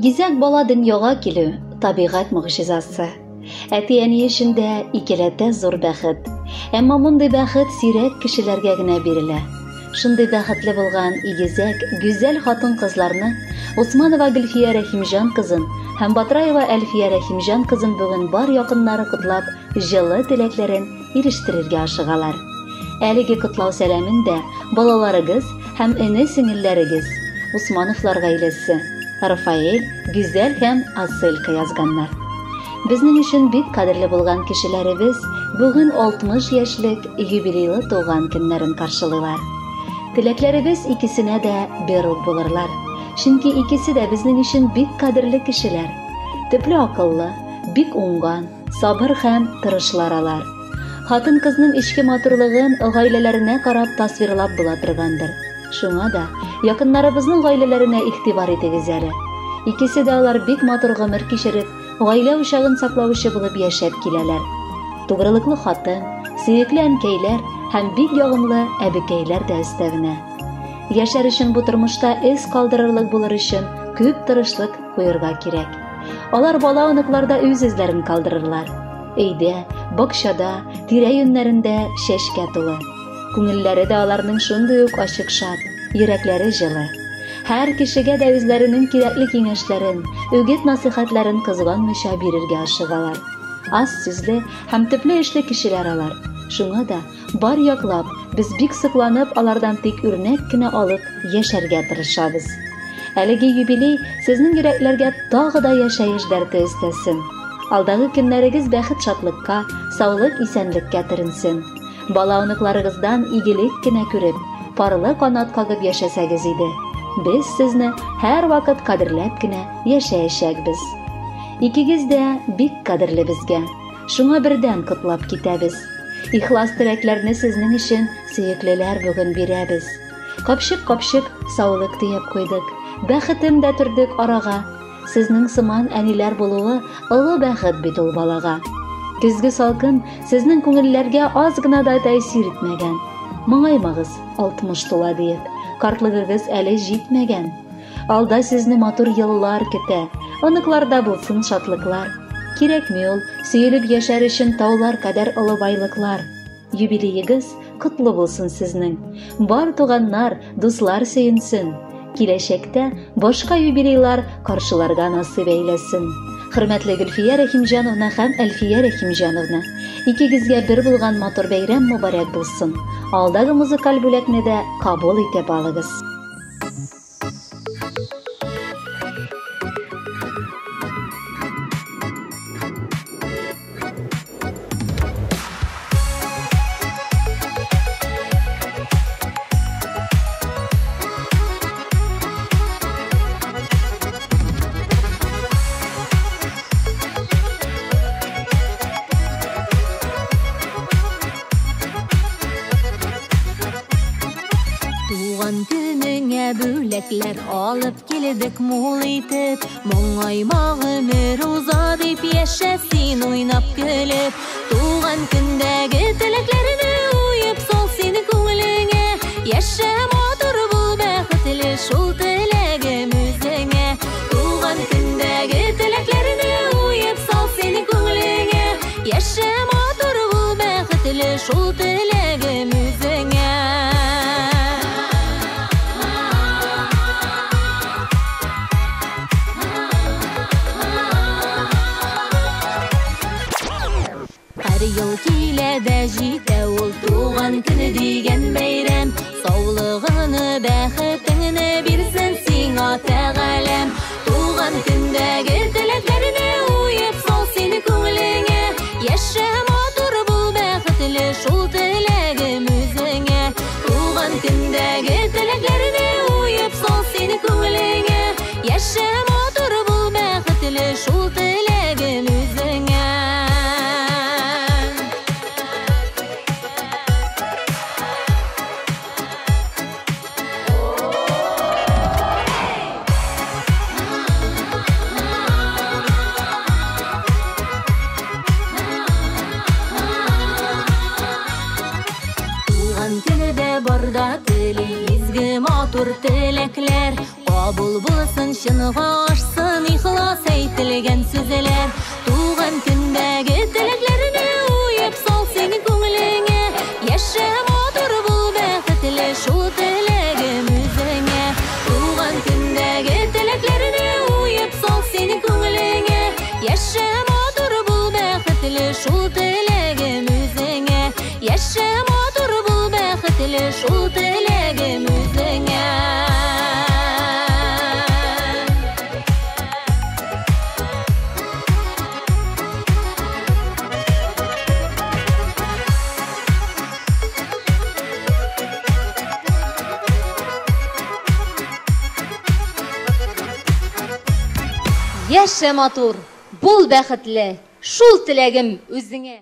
Игезәк бала дөньяга килү табигать мөгъҗизасы. Әти-әни өчен дә икеләтә зур бәхет. Әмма мондый бәхет сирәк кешеләргә генә бирелә. Шундый бәхетле булган игезәк, гүзәл хатын-кызларны Усманова Гөлфия Рәхимҗан кызын һәм Батраева Әлфия Рәхимҗан кызын бүген бар якыннары котлап, җылы теләкләрен ирештерергә ашыгалар. Әлеге котлау сәламен дә балаларыгыз һәм эне-сеңелләрегез Усмановлар гаиләсе Рафаэль, Гүзәл һәм Асылка язганнар. Безнең өчен бик кадерле булган кешеләребез бүген 60 яшьлек юбилейлы туган көннәрен каршылыйлар. Теләкләребез икесенә дә бер үк булырлар. Чөнки икесе дә безнең өчен бик кадерле кешеләр. Төпле акыллы, бик уңган, сабыр һәм тырышлар алар. Хатын-кызның ичке матурлыгын гаиләләренә карап тасвирлап була торгандыр. Шуңа да якыннарыбызның гаиләләренә игътибар итегез әле. Икесе дә алар бик матур гомер кичереп, гаилә учагын саклаучы булып яшәп киләләр. Тугрылыклы хатын, сөекле әнкәйләр һәм бик ягымлы әбекәйләр дә өстәвенә. Яшәр өчен бу тормышта эз калдырырлык булыр өчен күп тырышлык куярга кирәк. Алар бала оныкларда үз эзләрен калдырырлар. Өйдә, бакчада, тирә-юннәрендә шәшкә тулы. Күңелләре дә аларның шундый ук ачык шат, йөрәкләре җылы. Һәр кешегә дә үзләренең кирәкле киңәшләрен, үгет-насихәтләрен кызганмыйча бирергә ашыгалар. Аз сүзле һәм төпле эшле кешеләр алар. Шуңа да бар яклап без бик сыкланып алардан тик үрнәк кенә алып яшәргә тырышабыз. Әлеге юбилей сезнең йөрәкләргә тагы да яшәеш дәрте өстәсен. Алдагы көннәрегез бәхет шатлыкка, саулык исәнлеккә төренсен. Бала оныкларыгыздан игелек кенә күреп, парлы канат кагып яшәсәгез иде. Без сезне һәр вакыт кадерләп кенә яшәячәкбез. Икегез дә бик кадерле безгә. Шуңа бердән котлап китәбез. Ихлас теләкләрне сезнең өчен сөеклеләр бүген бирәбез. Капшык-капшык саулык тиеп куйдык. Бәхетен дә төрдек арага. Сезнең сыман әниләр булуы олы бәхет бит ул балага. Көзге салкын сезнең күңелләргә аз гына да тәэсир итмәгән. Моңаймагыз 60 тула диеп, картлыгыгыз әле җитмәгән. Алда сезне матур еллар көтә. Оныкларда булсын шатлыклар. Кирәкми ул сөелеп яшәр өчен таулар кадәр олы байлыклар. Юбилеегыз котлы булсын сезнең. Бар туганнар, дуслар сөенсен. Киләчәктә башка юбилейлар каршыларга насыйп әйләсен. Хөрмәтле Гөлфия Рәхимҗановна һәм Әлфия Рәхимҗановна, икегезгә бер булган матур бәйрәм мөбарәк булсын. Алдагы музыкаль бүләкне дә кабул итеп алыгыз. Туган көнеңә бүләкләр алып килдек мул итеп, моңайма гомер уза дип яшәсин уйнап көлеп. Туган көндәге теләкләрне уеп сал син күңелеңә, яшә матур бул бәхетле шул теләгем үзеңә. Туган көндәге теләкләрне уеп сал син күңелеңә, яшә матур бул бәхетле шул теләгем үзеңә. Ел килә дә җитә ул туган көне дигән бәйрәм. Саулыгыны, бәхетеңне бирсен сиңа Тәгаләм. Туган көндәге теләкләрне уеп сал син күңелеңә, яшә матур бул бәхетле шул теләгем үзеңә. Туган көндәге теләкләрне уеп сал син күңелеңә, яшә матур бул бәхетле шул теләгем үзеңә. Барда теле изге матур теләкләр, кабул булсын чынга ашсын ихлас әйтелгән сүзләр. Туган көндәге теләкләрне уеп сал синең күңелеңә. Яшә матур бул бәхетле шул теләгем үзеңә. Туган көндәге теләкләрне уеп сал синең күңелеңә. Яшә матур бул бәхетле шул теләгем үзеңә. Яшә матур бул бәхетле шул теләгем үзеңә. Яшә матур, бул бәхетле, шул теләгем үзеңә.